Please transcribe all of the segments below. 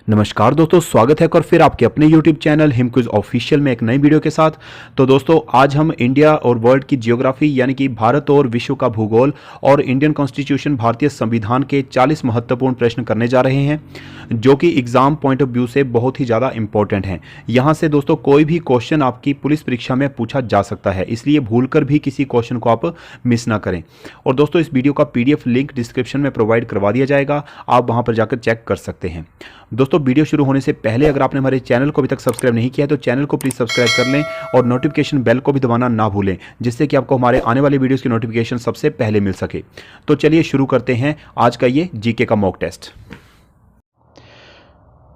नमस्कार दोस्तों, स्वागत है एक और फिर आपके अपने YouTube channel him quiz official में एक नई वीडियो के साथ। तो दोस्तों आज हम इंडिया और वर्ल्ड की जियोग्राफी यानी कि भारत और विश्व का भूगोल और इंडियन कॉन्स्टिट्यूशन भारतीय संविधान के 40 महत्वपूर्ण प्रश्न करने जा रहे हैं जो कि एग्जाम पॉइंट ऑफ व्यू से बहुत ही ज़्यादा इंपॉर्टेंट हैं। यहाँ से दोस्तों कोई भी क्वेश्चन आपकी पुलिस परीक्षा में पूछा जा सकता है, इसलिए भूलकर भी किसी क्वेश्चन को आप मिस ना करें। और दोस्तों इस वीडियो का PDF लिंक डिस्क्रिप्शन में प्रोवाइड करवा दिया जाएगा, आप वहाँ पर जाकर चेक कर सकते हैं। दोस्तों वीडियो शुरू होने से पहले अगर आपने हमारे चैनल को अभी तक सब्सक्राइब नहीं किया है तो चैनल को प्लीज़ सब्सक्राइब कर लें और नोटिफिकेशन बेल को भी दबाना ना भूलें, जिससे कि आपको हमारे आने वाली वीडियोस की नोटिफिकेशन सबसे पहले मिल सके। तो चलिए शुरू करते हैं आज का ये जीके का मॉक टेस्ट।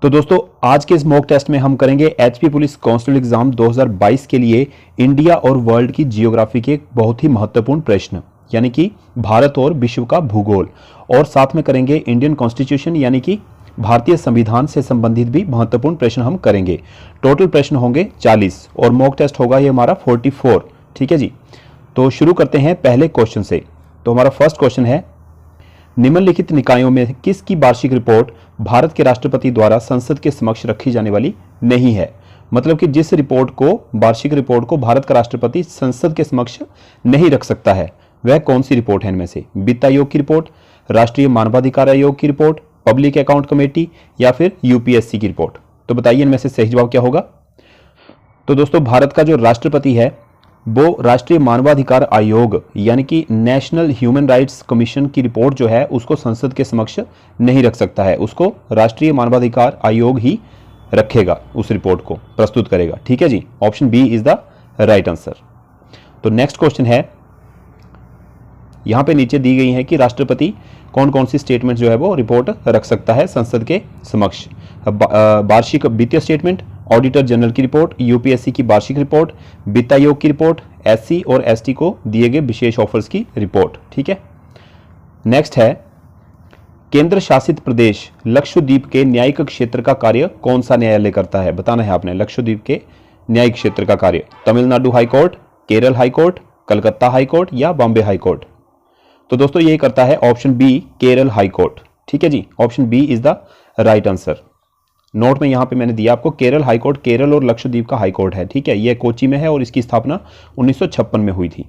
तो दोस्तों आज के इस मॉक टेस्ट में हम करेंगे HP पुलिस कांस्टेबल एग्जाम 2022 के लिए इंडिया और वर्ल्ड की जियोग्राफी के एक बहुत ही महत्वपूर्ण प्रश्न, यानी कि भारत और विश्व का भूगोल, और साथ में करेंगे इंडियन कॉन्स्टिट्यूशन यानी कि भारतीय संविधान से संबंधित भी महत्वपूर्ण प्रश्न हम करेंगे। टोटल प्रश्न होंगे 40 और मॉक टेस्ट होगा ये हमारा 44। ठीक है जी, तो शुरू करते हैं पहले क्वेश्चन से। तो हमारा फर्स्ट क्वेश्चन है, निम्नलिखित निकायों में किसकी वार्षिक रिपोर्ट भारत के राष्ट्रपति द्वारा संसद के समक्ष रखी जाने वाली नहीं है? मतलब कि जिस वार्षिक रिपोर्ट को भारत का राष्ट्रपति संसद के समक्ष नहीं रख सकता है, वह कौन सी रिपोर्ट है इनमें से? वित्त आयोग की रिपोर्ट, राष्ट्रीय मानवाधिकार आयोग की रिपोर्ट, पब्लिक अकाउंट कमेटी या फिर UPSC की रिपोर्ट? तो बताइए इनमें से सही जवाब क्या होगा। तो दोस्तों भारत का जो राष्ट्रपति है वो राष्ट्रीय मानवाधिकार आयोग यानी कि नेशनल ह्यूमन राइट्स कमीशन की रिपोर्ट जो है उसको संसद के समक्ष नहीं रख सकता है, उसको राष्ट्रीय मानवाधिकार आयोग ही रखेगा, उस रिपोर्ट को प्रस्तुत करेगा। ठीक है जी, option B is the right answer. तो नेक्स्ट क्वेश्चन है, यहां पे नीचे दी गई है कि राष्ट्रपति कौन कौन सी स्टेटमेंट जो है वो रिपोर्ट रख सकता है संसद के समक्ष? वार्षिक वित्तीय स्टेटमेंट, ऑडिटर जनरल की रिपोर्ट, UPSC की वार्षिक रिपोर्ट, वित्त आयोग की रिपोर्ट, SC और ST को दिए गए विशेष ऑफर्स की रिपोर्ट। ठीक है, नेक्स्ट है, केंद्र शासित प्रदेश लक्षद्वीप के न्यायिक क्षेत्र का कार्य कौन सा न्यायालय करता है? बताना है आपने लक्षद्वीप के न्यायिक क्षेत्र का कार्य। Tamil Nadu high court, Kerala high court, Calcutta high court या बॉम्बे हाईकोर्ट? तो दोस्तों ये करता है ऑप्शन बी, केरल हाईकोर्ट। ठीक है जी, option B is the right answer. Note में यहां पे मैंने दिया आपको, केरल हाईकोर्ट केरल और लक्षद्वीप का हाईकोर्ट है। ठीक है, ये कोची में है और इसकी स्थापना 1956 में हुई थी।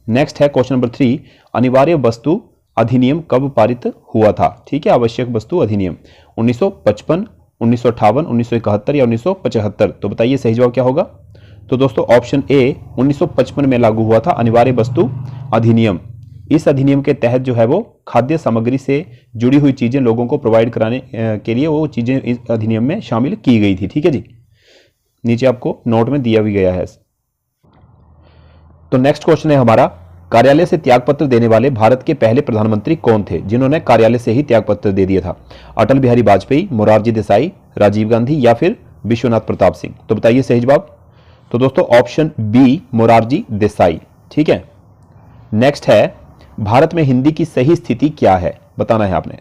नेक्स्ट है क्वेश्चन नंबर 3, अनिवार्य वस्तु अधिनियम कब पारित हुआ था? ठीक है, आवश्यक वस्तु अधिनियम 1955, 1958, 1971 या 1975? तो बताइए सही जवाब क्या होगा। तो दोस्तों ऑप्शन ए 1955 में लागू हुआ था अनिवार्य वस्तु अधिनियम। इस अधिनियम के तहत जो है वो खाद्य सामग्री से जुड़ी हुई चीजें लोगों को प्रोवाइड कराने के लिए वो चीजें इस अधिनियम में शामिल की गई थी। ठीक है जी, नीचे आपको नोट में दिया भी गया है। तो नेक्स्ट क्वेश्चन है हमारा, कार्यालय से त्यागपत्र देने वाले भारत के पहले प्रधानमंत्री कौन थे जिन्होंने कार्यालय से ही त्यागपत्र दे दिया था? अटल बिहारी वाजपेयी, मोरारजी देसाई, राजीव गांधी या फिर विश्वनाथ प्रताप सिंह? तो बताइए सही जवाब। तो दोस्तों ऑप्शन बी, मोरारजी देसाई। ठीक है, नेक्स्ट है, भारत में हिंदी की सही स्थिति क्या है? बताना है आपने।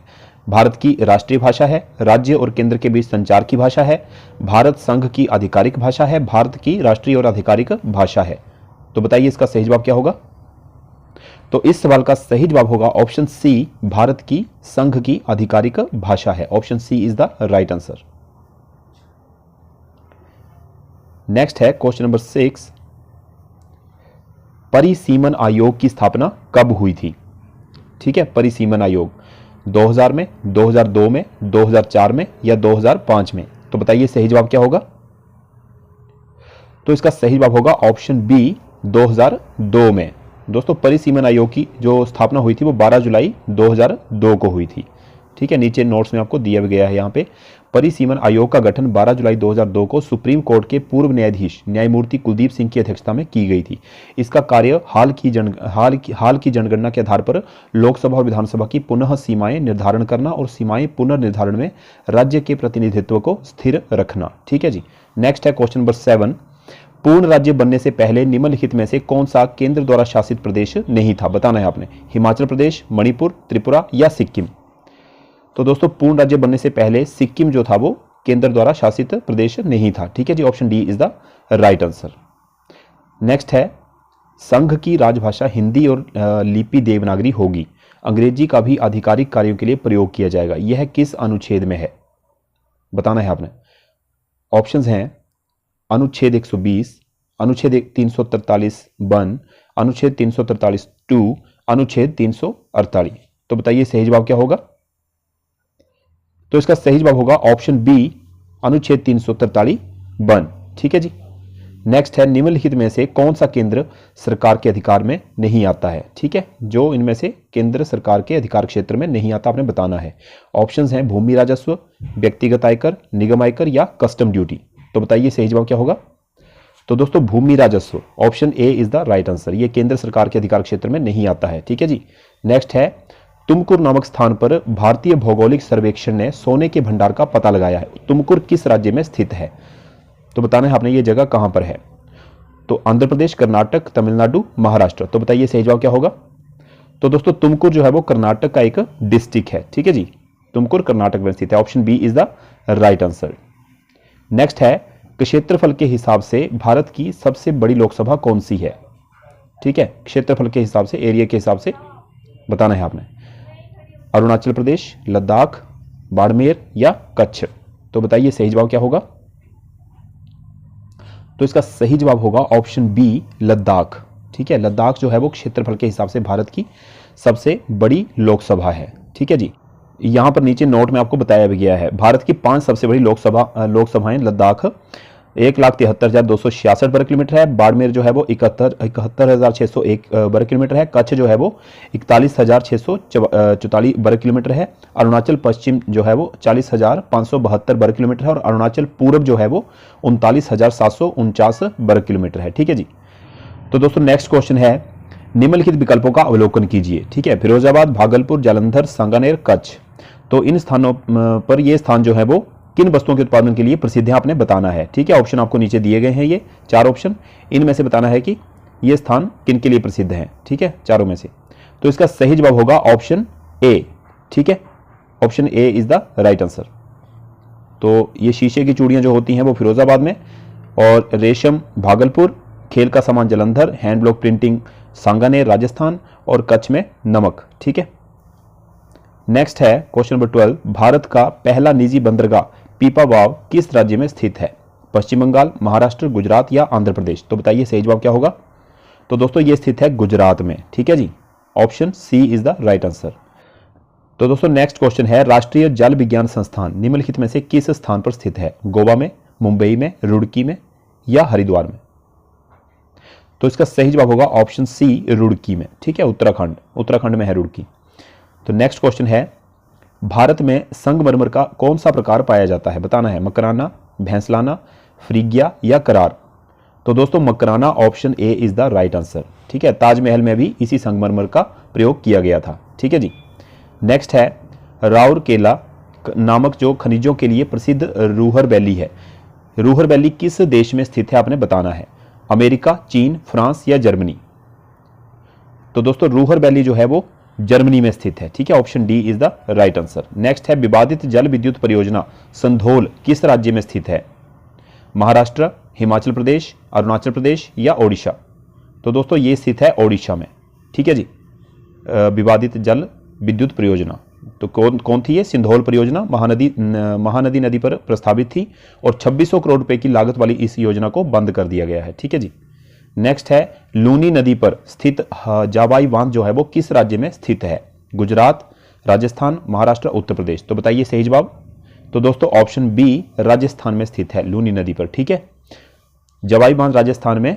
भारत की राष्ट्रीय भाषा है, राज्य और केंद्र के बीच संचार की भाषा है, भारत संघ की आधिकारिक भाषा है, भारत की राष्ट्रीय और आधिकारिक भाषा है? तो बताइए इसका सही जवाब क्या होगा। तो इस सवाल का सही जवाब होगा ऑप्शन सी, भारत की संघ की आधिकारिक भाषा है। Option C is the right answer. Next है क्वेश्चन नंबर 6, परिसीमन आयोग की स्थापना कब हुई थी? ठीक है, परिसीमन आयोग 2000 में, 2002 में, 2004 में या 2005 में? तो बताइए सही जवाब क्या होगा। तो इसका सही जवाब होगा ऑप्शन बी, 2002 में। दोस्तों परिसीमन आयोग की जो स्थापना हुई थी वो 12 जुलाई 2002 को हुई थी। ठीक है, नीचे नोट्स में आपको दिया गया है यहाँ पे, परिसीमन आयोग का गठन 12 जुलाई 2002 को सुप्रीम कोर्ट के पूर्व न्यायाधीश न्यायमूर्ति कुलदीप सिंह की अध्यक्षता में की गई थी। इसका कार्य हाल की जनगणना के आधार पर लोकसभा और विधानसभा की पुनः सीमाएं निर्धारण करना और सीमाएं पुनर्निर्धारण में राज्य के प्रतिनिधित्व को स्थिर रखना। ठीक है जी, नेक्स्ट है क्वेश्चन नंबर 7, पूर्ण राज्य बनने से पहले निम्नलिखित में से कौन सा केंद्र द्वारा शासित प्रदेश नहीं था? बताना है आपने। हिमाचल प्रदेश, मणिपुर, त्रिपुरा या सिक्किम? तो दोस्तों पूर्ण राज्य बनने से पहले सिक्किम जो था वो केंद्र द्वारा शासित प्रदेश नहीं था। ठीक है जी, option D is the right answer. Next है, संघ की राजभाषा हिंदी और लिपि देवनागरी होगी, अंग्रेजी का भी आधिकारिक कार्यों के लिए प्रयोग किया जाएगा, यह किस अनुच्छेद में है? बताना है आपने। ऑप्शंस हैं अनुच्छेद 120, अनुच्छेद 343(1), अनुच्छेद 343(2), अनुच्छेद 348। तो बताइए सही जवाब क्या होगा? तो इसका सही जवाब होगा ऑप्शन बी, अनुच्छेद 343(1). ठीक है जी। नेक्स्ट है निम्नलिखित में से कौन सा केंद्र सरकार के अधिकार में नहीं आता है? ठीक है, जो इनमें से केंद्र सरकार के अधिकार क्षेत्र में नहीं आता आपने बताना है। ऑप्शंस हैं भूमि राजस्व, व्यक्तिगत आयकर, निगम आयकर या कस्टम ड्यूटी। तो बताइए सही जवाब क्या होगा? तो दोस्तों भूमि राजस्व, option A is the right answer. ये केंद्र सरकार के अधिकार क्षेत्र में नहीं आता है। ठीक है जी। नेक्स्ट है तुमकुर नामक स्थान पर भारतीय भौगोलिक सर्वेक्षण ने सोने के भंडार का पता लगाया है। तुमकुर किस राज्य में स्थित है? तो बताना है आपने ये जगह कहां पर है। तो आंध्र प्रदेश, कर्नाटक, तमिलनाडु, महाराष्ट्र। तो बताइए सही जवाब क्या होगा? तो दोस्तों तुमकुर जो है वो कर्नाटक का एक डिस्ट्रिक्ट है। ठीक है जी, तुमकुर कर्नाटक में स्थित है। Option B is the right answer. Next है क्षेत्रफल के हिसाब से भारत की सबसे बड़ी लोकसभा कौन सी है? ठीक है, क्षेत्रफल के हिसाब से, एरिया के हिसाब से बताना है आपने। अरुणाचल प्रदेश, लद्दाख, बाड़मेर या कच्छ। तो बताइए सही जवाब क्या होगा? तो इसका सही जवाब होगा ऑप्शन बी, लद्दाख। ठीक है, लद्दाख जो है वो क्षेत्रफल के हिसाब से भारत की सबसे बड़ी लोकसभा है। ठीक है जी। यहां पर नीचे नोट में आपको बताया भी गया है भारत की 5 सबसे बड़ी लोकसभाएं लद्दाख 1,73,266 वर्ग किलोमीटर है, बाड़मेर जो है वो 71,601 वर्ग किलोमीटर है, कच्छ जो है वो 41,644 वर्ग किलोमीटर है, अरुणाचल पश्चिम जो है वो 40,572 वर्ग किलोमीटर है और अरुणाचल पूर्व जो है वो 39,749 वर्ग किलोमीटर है। ठीक है जी। तो दोस्तों नेक्स्ट क्वेश्चन है निम्नलिखित विकल्पों का अवलोकन कीजिए। ठीक है, फिरोजाबाद, भागलपुर, जालंधर, सांगानेर, कच्छ। तो इन स्थानों पर ये स्थान जो है वो किन वस्तुओं के उत्पादन के लिए प्रसिद्ध है आपने बताना है। ठीक है, ऑप्शन आपको नीचे दिए गए हैं, ये 4 ऑप्शन, इनमें से बताना है कि ये स्थान किन के लिए प्रसिद्ध है। ठीक है, चारों में से। तो इसका सही जवाब होगा ऑप्शन ए। ठीक है, option A is the right answer. तो ये शीशे की चूड़ियां जो होती हैं वो फिरोजाबाद में, और रेशम भागलपुर, खेल का सामान Jalandhar, hand block printing Sanganer Rajasthan और कच्छ में नमक। ठीक है। नेक्स्ट है क्वेश्चन नंबर 12, भारत का पहला निजी बंदरगाह पीपावाव किस राज्य में स्थित है? पश्चिम बंगाल, महाराष्ट्र, गुजरात या आंध्र प्रदेश। तो बताइए सही जवाब क्या होगा? तो दोस्तों ये स्थित है गुजरात में। ठीक है जी, option C is the right answer. तो दोस्तों नेक्स्ट क्वेश्चन है राष्ट्रीय जल विज्ञान संस्थान निम्नलिखित में से किस स्थान पर स्थित है? गोवा में, मुंबई में, रुड़की में या हरिद्वार में। तो इसका सही जवाब होगा ऑप्शन सी, रुड़की में। ठीक है, उत्तराखंड में है रुड़की। तो नेक्स्ट क्वेश्चन है भारत में संगमरमर का कौन सा प्रकार पाया जाता है? बताना है। मकराना, भैंसलाना, फ्रीगिया या करार। तो दोस्तों Makrana, option A is the right answer. ठीक है, ताजमहल में भी इसी संगमरमर का प्रयोग किया गया था। ठीक है जी। नेक्स्ट है राउरकेला नामक जो खनिजों के लिए प्रसिद्ध रूहर वैली है, रूहर वैली किस देश में स्थित है आपने बताना है। अमेरिका, चीन, फ्रांस या जर्मनी। तो दोस्तों रूहर वैली जो है वो जर्मनी में स्थित है। ठीक है, option D is the right answer. Next है विवादित जल विद्युत परियोजना संधोल किस राज्य में स्थित है? महाराष्ट्र, हिमाचल प्रदेश, अरुणाचल प्रदेश या ओडिशा। तो दोस्तों ये स्थित है ओडिशा में। ठीक है जी। विवादित जल विद्युत परियोजना तो कौन थी ये? सिंधोल परियोजना महानदी नदी पर प्रस्तावित थी और 2600 करोड़ रुपए की लागत वाली इस योजना को बंद कर दिया गया है। ठीक है जी। नेक्स्ट है लूनी नदी पर स्थित जाबाई बांध जो है वो किस राज्य में स्थित है? गुजरात, राजस्थान, महाराष्ट्र, उत्तर प्रदेश। तो बताइए सही जवाब। तो दोस्तों ऑप्शन बी, राजस्थान में स्थित है लूनी नदी पर। ठीक है, जबाई बांध राजस्थान में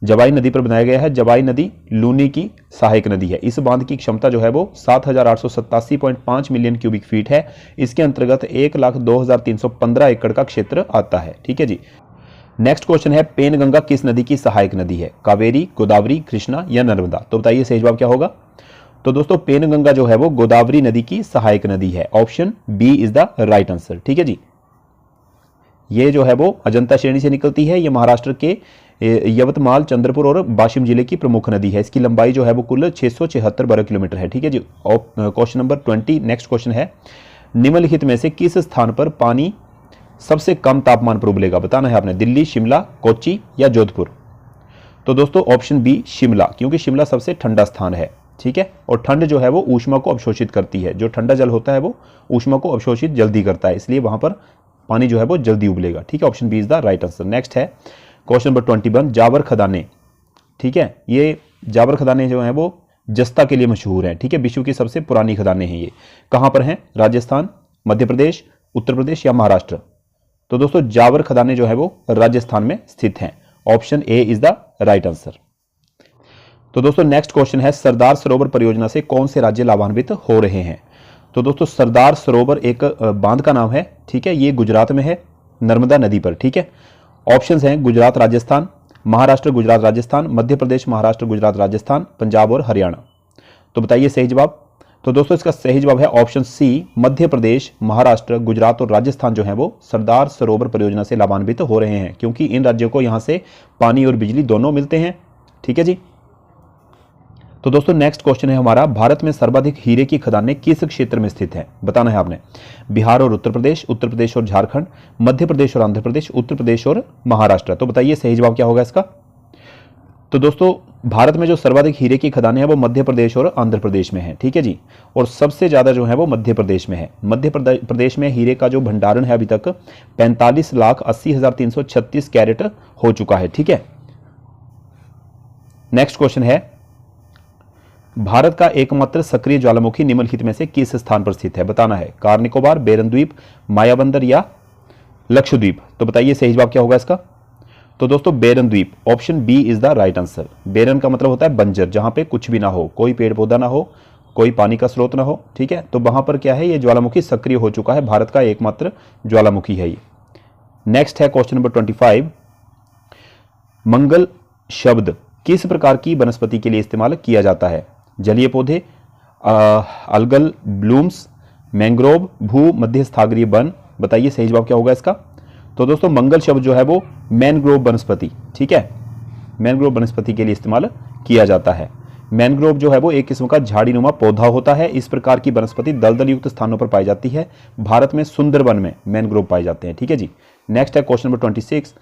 जबाई नदी पर बनाया गया है। जबाई नदी लूनी की सहायक नदी है। इस बांध की क्षमता जो है वो 7,887.5 मिलियन क्यूबिक फीट है। इसके अंतर्गत 1,02,315 एकड़ का क्षेत्र आता है। ठीक है जी। नेक्स्ट क्वेश्चन है पेनगंगा किस नदी की सहायक नदी है? कावेरी, गोदावरी, कृष्णा या नर्मदा। तो बताइए सही जवाब क्या होगा? तो दोस्तों पेनगंगा जो है वो गोदावरी नदी की सहायक नदी है। Option B is the right answer. ठीक है जी। ये जो है वो अजंता श्रेणी से निकलती है। ये महाराष्ट्र के यवतमाल, चंद्रपुर और वाशिम जिले की प्रमुख नदी है। इसकी लंबाई जो है वो कुल 676 वर्ग किलोमीटर है। ठीक है जी। क्वेश्चन नंबर 20 नेक्स्ट क्वेश्चन है निम्नलिखित में से किस स्थान पर पानी सबसे कम तापमान पर उबलेगा? बताना है आपने। दिल्ली, शिमला, कोच्चि या जोधपुर। तो दोस्तों ऑप्शन बी शिमला, क्योंकि शिमला सबसे ठंडा स्थान है। ठीक है, और ठंड जो है वो ऊष्मा को अवशोषित करती है। जो ठंडा जल होता है वो ऊष्मा को अवशोषित जल्दी करता है, इसलिए वहां पर पानी जो है वो जल्दी उबलेगा। ठीक है, option B is the right answer. Next है क्वेश्चन नंबर 21, जाबर खदाने। ठीक है, ये जाबर खदाने जो है वो जस्ता के लिए मशहूर हैं। ठीक है, विश्व की सबसे पुरानी खदानें हैं ये। कहां पर हैं? राजस्थान, मध्य प्रदेश, उत्तर प्रदेश या महाराष्ट्र? तो दोस्तों जाबर खदानें जो है वो राजस्थान में स्थित हैं। Option A is the right answer. तो दोस्तों नेक्स्ट क्वेश्चन है, सरदार सरोवर परियोजना से कौन से राज्य लाभान्वित हो रहे हैं? तो दोस्तों सरदार सरोवर एक बांध का नाम है। ठीक है, ये गुजरात में है, नर्मदा नदी पर। ठीक है, ऑप्शंस हैं गुजरात राजस्थान, महाराष्ट्र गुजरात राजस्थान, मध्य प्रदेश महाराष्ट्र गुजरात राजस्थान, पंजाब और हरियाणा। तो बताइए सही जवाब। तो दोस्तों इसका सही जवाब है ऑप्शन सी, मध्य प्रदेश, महाराष्ट्र, गुजरात और राजस्थान जो है वो सरदार सरोवर परियोजना से लाभान्वित हो रहे हैं, क्योंकि इन राज्यों को यहां से पानी और बिजली दोनों मिलते हैं। ठीक है जी। तो दोस्तों नेक्स्ट क्वेश्चन है हमारा, भारत में सर्वाधिक हीरे की खदानें किस क्षेत्र में स्थित हैं? बताना है आपने। बिहार और उत्तर प्रदेश और झारखंड, मध्य प्रदेश और आंध्र प्रदेश, उत्तर प्रदेश और महाराष्ट्र। तो बताइए सही जवाब क्या होगा इसका। तो दोस्तों भारत में जो सर्वाधिक हीरे की खदानें हैं वो मध्य प्रदेश और आंध्र प्रदेश में है। ठीक है जी, और सबसे ज्यादा जो है वो मध्य प्रदेश में है। मध्य प्रदेश में हीरे का जो भंडारण है अभी तक 45,80,336 कैरेट हो चुका है। ठीक है, नेक्स्ट क्वेश्चन है, भारत का एकमात्र सक्रिय ज्वालामुखी निम्नलिखित में से किस स्थान पर स्थित है? बताना है। कार निकोबार, बेरन द्वीप, मायाबंदर या लक्षद्वीप। तो बताइए सही जवाब क्या होगा इसका। तो दोस्तों बेरन द्वीप, option B is the right answer. Barren का मतलब होता है बंजर, जहां पे कुछ भी ना हो, कोई पेड़ पौधा ना हो, कोई पानी का स्रोत ना हो। ठीक है, तो वहां पर क्या है, ये ज्वालामुखी सक्रिय हो चुका है, भारत का एकमात्र ज्वालामुखी है ये। नेक्स्ट है क्वेश्चन नंबर 25, मंगल शब्द किस प्रकार की वनस्पति के लिए इस्तेमाल किया जाता है? जलीय पौधे, अलगल ब्लूम्स, मैंग्रोव, भू मध्यस्थागरीय वन। बताइए सही जवाब क्या होगा इसका। तो दोस्तों मंगल शब्द जो है वो मैनग्रोव वनस्पति, ठीक है, मैनग्रोव वनस्पति के लिए इस्तेमाल किया जाता है। मैनग्रोव जो है वो एक किस्म का झाड़ीनुमा पौधा होता है। इस प्रकार की वनस्पति दलदल युक्त स्थानों पर पाई जाती है। भारत में सुंदरवन में मैनग्रोव पाए जाते हैं। ठीक है जी। नेक्स्ट है क्वेश्चन नंबर 26,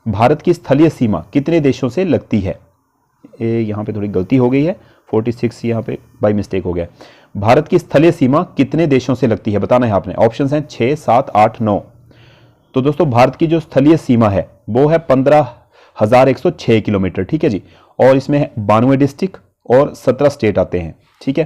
भारत की स्थलीय सीमा कितने देशों से लगती है? यहाँ पे थोड़ी गलती हो गई है, 46 यहाँ पे बाई मिस्टेक हो गया। भारत की स्थलीय सीमा कितने देशों से लगती है? बताना है आपने। ऑप्शंस हैं 6, 7, 8, 9। तो दोस्तों भारत की जो स्थलीय सीमा है वो है 15,106 किलोमीटर। ठीक है जी, और इसमें 92 डिस्ट्रिक्ट और 17 स्टेट आते हैं। ठीक है,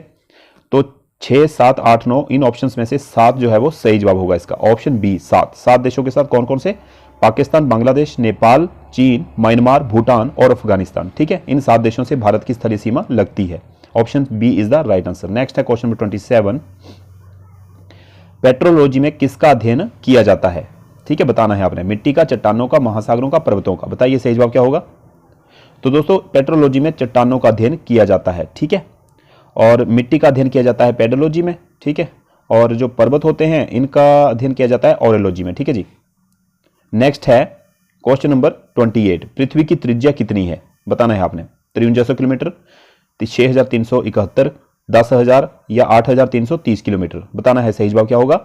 तो 6, 7, 8, 9 इन ऑप्शंस में से 7 जो है वो सही जवाब होगा इसका। ऑप्शन बी 7 देशों के साथ कौन कौन से? पाकिस्तान, बांग्लादेश, नेपाल, चीन, म्यांमार, भूटान और अफगानिस्तान। ठीक है, इन 7 देशों से भारत की स्थलीय सीमा लगती है। Option B is the right answer. Next है क्वेश्चन नंबर 27, पेट्रोलॉजी में किसका अध्ययन किया जाता है? ठीक है, बताना है आपने। मिट्टी का, चट्टानों का, महासागरों का, पर्वतों का। बताइए सही जवाब क्या होगा। तो दोस्तों पेट्रोलॉजी में चट्टानों का अध्ययन किया जाता है। ठीक है, और मिट्टी का अध्ययन किया जाता है पेडोलॉजी में। ठीक है, और जो पर्वत होते हैं इनका अध्ययन किया जाता है ऑरेलॉजी में। ठीक है जी। नेक्स्ट है क्वेश्चन नंबर 28, पृथ्वी की त्रिज्या कितनी है? बताना है आपने। 5300 किलोमीटर, 6371, 10,000 या 8,330 किलोमीटर। बताना है सही जवाब क्या होगा।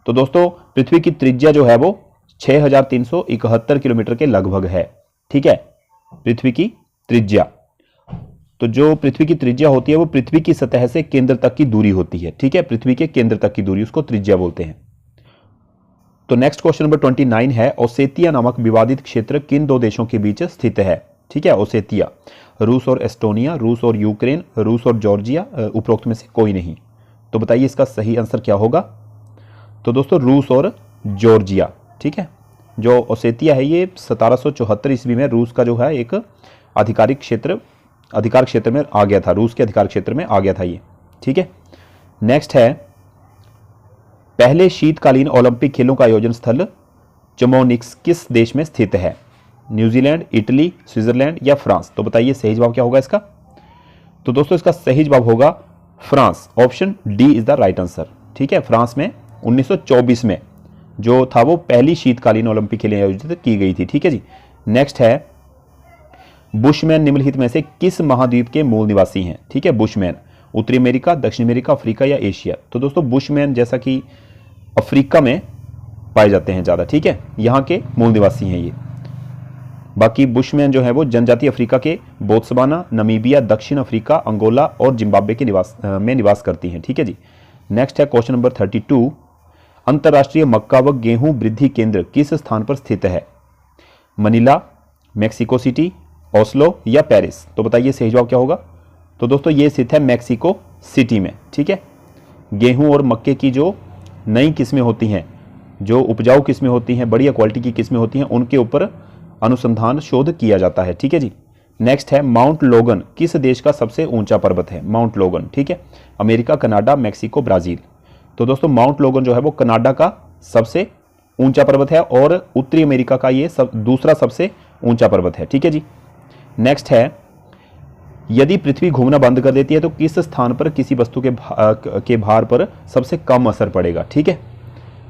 तो दोस्तों पृथ्वी की त्रिज्या जो है वो 6,371 किलोमीटर के लगभग है। ठीक है, पृथ्वी की त्रिज्या। तो जो पृथ्वी की त्रिज्या होती है वो पृथ्वी की सतह से केंद्र तक की दूरी होती है। ठीक है, पृथ्वी के केंद्र तक की दूरी, उसको त्रिज्या बोलते हैं। तो नेक्स्ट क्वेश्चन नंबर 29 है, ओसेतिया नामक विवादित क्षेत्र किन 2 देशों के बीच स्थित है? ठीक है, ओसेतिया, रूस और एस्टोनिया, रूस और यूक्रेन, रूस और जॉर्जिया, उपरोक्त में से कोई नहीं। तो बताइए इसका सही आंसर क्या होगा। तो दोस्तों रूस और जॉर्जिया। ठीक है, जो ओसेतिया है ये 1774 ईस्वी में रूस का जो है एक अधिकार क्षेत्र में आ गया था, रूस के अधिकार क्षेत्र में आ गया था ये। ठीक है, नेक्स्ट है, पहले शीतकालीन ओलंपिक खेलों का आयोजन स्थल चमोनिक्स किस देश में स्थित है? न्यूजीलैंड, इटली, स्विट्जरलैंड या फ्रांस। तो बताइए सही जवाब क्या होगा इसका। तो दोस्तों इसका सही जवाब होगा France. Option D is the right answer. ठीक है, फ्रांस में 1924 में जो था वो पहली शीतकालीन ओलंपिक खेलें आयोजित की गई थी। ठीक है जी। नेक्स्ट है, बुशमैन निम्नलिखित में से किस महाद्वीप के मूल निवासी हैं? ठीक है, बुशमैन उत्तरी अमेरिका, दक्षिण अमेरिका, अफ्रीका या एशिया। तो दोस्तों बुशमैन जैसा कि अफ्रीका में पाए जाते हैं ज्यादा। ठीक है, यहाँ के मूल निवासी हैं ये। बाकी बुशमैन जो है वो जनजातीय अफ्रीका के बोत्सवाना, नमीबिया, दक्षिण अफ्रीका, अंगोला और जिम्बाब्वे के निवास करती हैं। ठीक है जी। नेक्स्ट है क्वेश्चन नंबर 32, अंतर्राष्ट्रीय मक्का व गेहूं वृद्धि केंद्र किस स्थान पर स्थित है? मनीला, मैक्सिको सिटी, ओस्लो या पेरिस? तो बताइए सही जवाब क्या होगा। तो दोस्तों ये स्थित है मैक्सिको सिटी में। ठीक है। गेहूं और मक्के की जो नई किस्में होती हैं, जो उपजाऊ किस्में होती हैं, बढ़िया क्वालिटी की किस्में होती हैं, उनके ऊपर अनुसंधान शोध किया जाता है। ठीक है जी। नेक्स्ट है माउंट लोगन किस देश का सबसे ऊंचा पर्वत है? माउंट लोगन। ठीक है। America, Canada, Mexico, Brazil? तो दोस्तों माउंट लोगन जो है वो कनाडा का सबसे ऊंचा पर्वत है और उत्तरी अमेरिका का ये दूसरा सबसे ऊंचा पर्वत है। ठीक है जी। नेक्स्ट है, यदि पृथ्वी घूमना बंद कर देती है तो किस स्थान पर किसी वस्तु के भार पर सबसे कम असर पड़ेगा? ठीक है।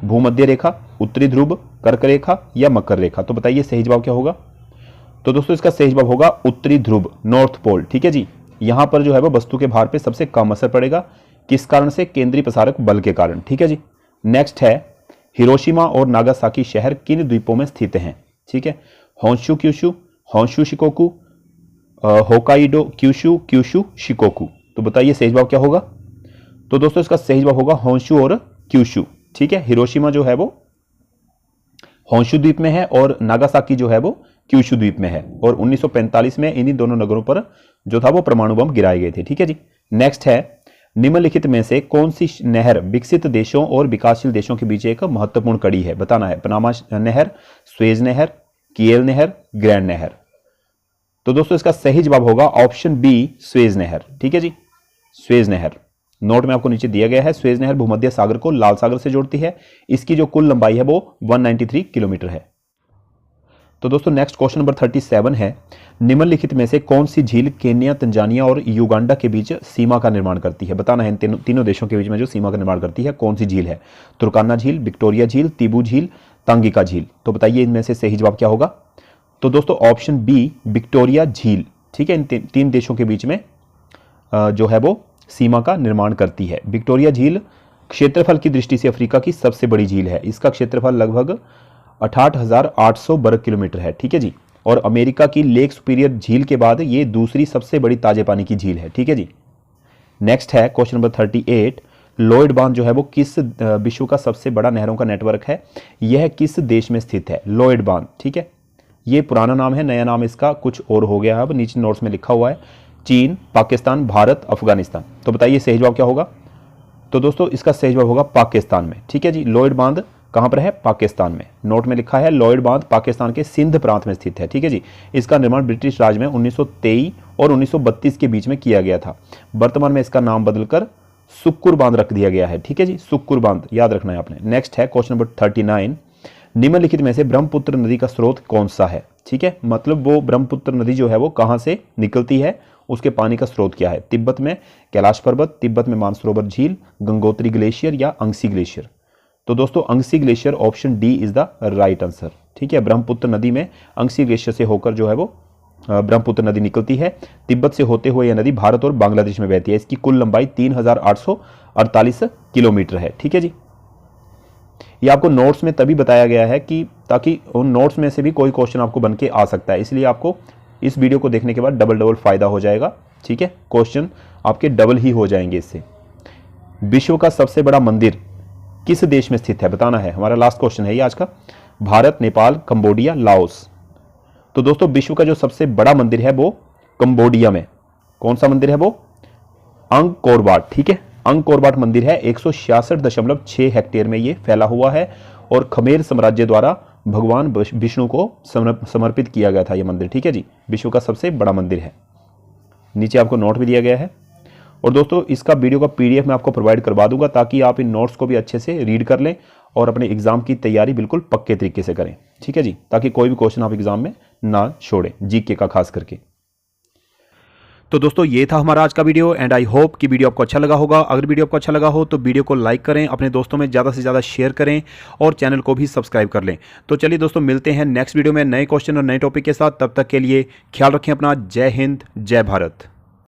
भूमध्य रेखा, उत्तरी ध्रुव, कर्क रेखा या मकर रेखा? तो बताइए सही जवाब क्या होगा। तो दोस्तों इसका सही जवाब होगा उत्तरी ध्रुव, नॉर्थ पोल। ठीक है जी। यहां पर जो है वो वस्तु के भार पे सबसे कम असर पड़ेगा। किस कारण से? केंद्रीय प्रसारक बल के कारण। ठीक है जी। नेक्स्ट है, हिरोशिमा और नागासाकी शहर किन द्वीपों में स्थित हैं? ठीक है। Honshu Kyushu, Honshu Shikoku, Hokkaido Kyushu, Kyushu Shikoku? तो बताइए सही जवाब क्या होगा। तो दोस्तों इसका सही जवाब होगा होंशु और क्यूशु। ठीक है। हिरोशिमा जो है वो होंशु द्वीप में है और नागासाकी जो है वो क्यूशु द्वीप में है और 1945 में इन्हीं दोनों नगरों पर जो था वो परमाणु बम गिराए गए थे। ठीक है जी। नेक्स्ट है, निम्नलिखित में से कौन सी नहर विकसित देशों और विकासशील देशों के बीच एक महत्वपूर्ण कड़ी है? बताना है। पनामा नहर, स्वेज नहर, किएल नहर, ग्रैंड नहर? तो दोस्तों इसका सही जवाब होगा ऑप्शन बी, स्वेज नहर। ठीक है जी। स्वेज नहर नोट में आपको नीचे दिया गया है। स्वेज नहर भूमध्य सागर को लाल सागर से जोड़ती है। इसकी जो कुल लंबाई है वो 193 किलोमीटर है। तो दोस्तों नेक्स्ट क्वेश्चन नंबर 37 है, निम्नलिखित में से कौन सी झील केन्या, तंजानिया और युगांडा के बीच सीमा का निर्माण करती है? बताना है। तीनों देशों के बीच में जो सीमा का निर्माण करती है कौन सी झील है? तुर्काना झील, विक्टोरिया झील, तिबू झील, तांगिका झील? तो बताइए इनमें से सही जवाब क्या होगा। तो दोस्तों ऑप्शन बी, विक्टोरिया झील। ठीक है। इन तीन देशों के बीच में जो है वो सीमा का निर्माण करती है। विक्टोरिया झील क्षेत्रफल की दृष्टि से अफ्रीका की सबसे बड़ी झील है। इसका क्षेत्रफल लगभग 68,800 वर्ग किलोमीटर है। ठीक है जी। और अमेरिका की लेक सुपीरियर झील के बाद ये दूसरी सबसे बड़ी ताजे पानी की झील है। ठीक है जी। नेक्स्ट है क्वेश्चन नंबर 38, लॉयड बांध जो है वो किस विश्व का सबसे बड़ा नहरों का नेटवर्क है? यह किस देश में स्थित है? लॉयड बांध। ठीक है। ये पुराना नाम है, नया नाम इसका कुछ और हो गया है। अब नीचे नोट्स में लिखा हुआ है चीन, पाकिस्तान, भारत, अफगानिस्तान? तो बताइए सही जवाब क्या होगा। तो दोस्तों इसका सही जवाब होगा पाकिस्तान में। ठीक है जी। लॉयड बांध कहां पर है? पाकिस्तान में। नोट में लिखा है लॉयड बांध पाकिस्तान के सिंध प्रांत में स्थित है। ठीक है जी। इसका निर्माण ब्रिटिश राज में 1923 और 1932 के बीच में किया गया था। वर्तमान में इसका नाम बदलकर सुक्कुर बांध रख दिया गया है। ठीक है जी। सुक्कुर बांध याद रखना है आपने। नेक्स्ट है क्वेश्चन नंबर 39, निम्नलिखित में से ब्रह्मपुत्र नदी का स्रोत कौन सा है? ठीक है। मतलब वो ब्रह्मपुत्र नदी जो है वो कहां से निकलती है, उसके पानी का स्रोत क्या है? तिब्बत में कैलाश पर्वत, तिब्बत में मानसरोवर झील, गंगोत्री ग्लेशियर या अंगसी ग्लेशियर? तो दोस्तों Angsi glacier, option D is the right answer. ठीक है। ब्रह्मपुत्र नदी में अंगसी ग्लेशियर से होकर जो है वो ब्रह्मपुत्र नदी निकलती है। तिब्बत से होते हुए यह नदी भारत और बांग्लादेश में बहती है। इसकी कुल लंबाई 3,848 किलोमीटर है। ठीक है जी। ये आपको नोट्स में तभी बताया गया है कि ताकि उन नोट्स में से भी कोई क्वेश्चन आपको बन के आ सकता है, इसलिए आपको इस वीडियो को देखने के बाद डबल फायदा हो जाएगा। ठीक है। क्वेश्चन आपके डबल ही हो जाएंगे इससे। विश्व का सबसे बड़ा मंदिर किस देश में स्थित है? बताना है। हमारा लास्ट क्वेश्चन है ये आज का। Bharat, Nepal, Cambodia, Laos? तो दोस्तों विश्व का जो सबसे बड़ा मंदिर है वो कंबोडिया में। कौन सा मंदिर है वो? Angkor Wat. ठीक है। अंगकोर वाट मंदिर है। 166.6 हेक्टेयर में ये फैला हुआ है और खमेर साम्राज्य द्वारा भगवान विष्णु को समर्पित किया गया था ये मंदिर। ठीक है जी। विश्व का सबसे बड़ा मंदिर है। नीचे आपको नोट भी दिया गया है और दोस्तों इसका वीडियो का पीडीएफ मैं आपको प्रोवाइड करवा दूंगा ताकि आप इन नोट्स को भी अच्छे से रीड कर लें और अपने एग्जाम की तैयारी बिल्कुल पक्के तरीके से करें। ठीक है जी। ताकि कोई भी क्वेश्चन आप एग्जाम में ना छोड़ें, जीके का खास करके। तो दोस्तों ये था हमारा आज का वीडियो एंड आई होप कि वीडियो आपको अच्छा लगा होगा। अगर वीडियो आपको अच्छा लगा हो तो वीडियो को लाइक करें, अपने दोस्तों में ज़्यादा से ज़्यादा शेयर करें और चैनल को भी सब्सक्राइब कर लें। तो चलिए दोस्तों मिलते हैं नेक्स्ट वीडियो में नए क्वेश्चन और नए टॉपिक के साथ। तब तक के लिए ख्याल रखें अपना। जय हिंद, जय भारत।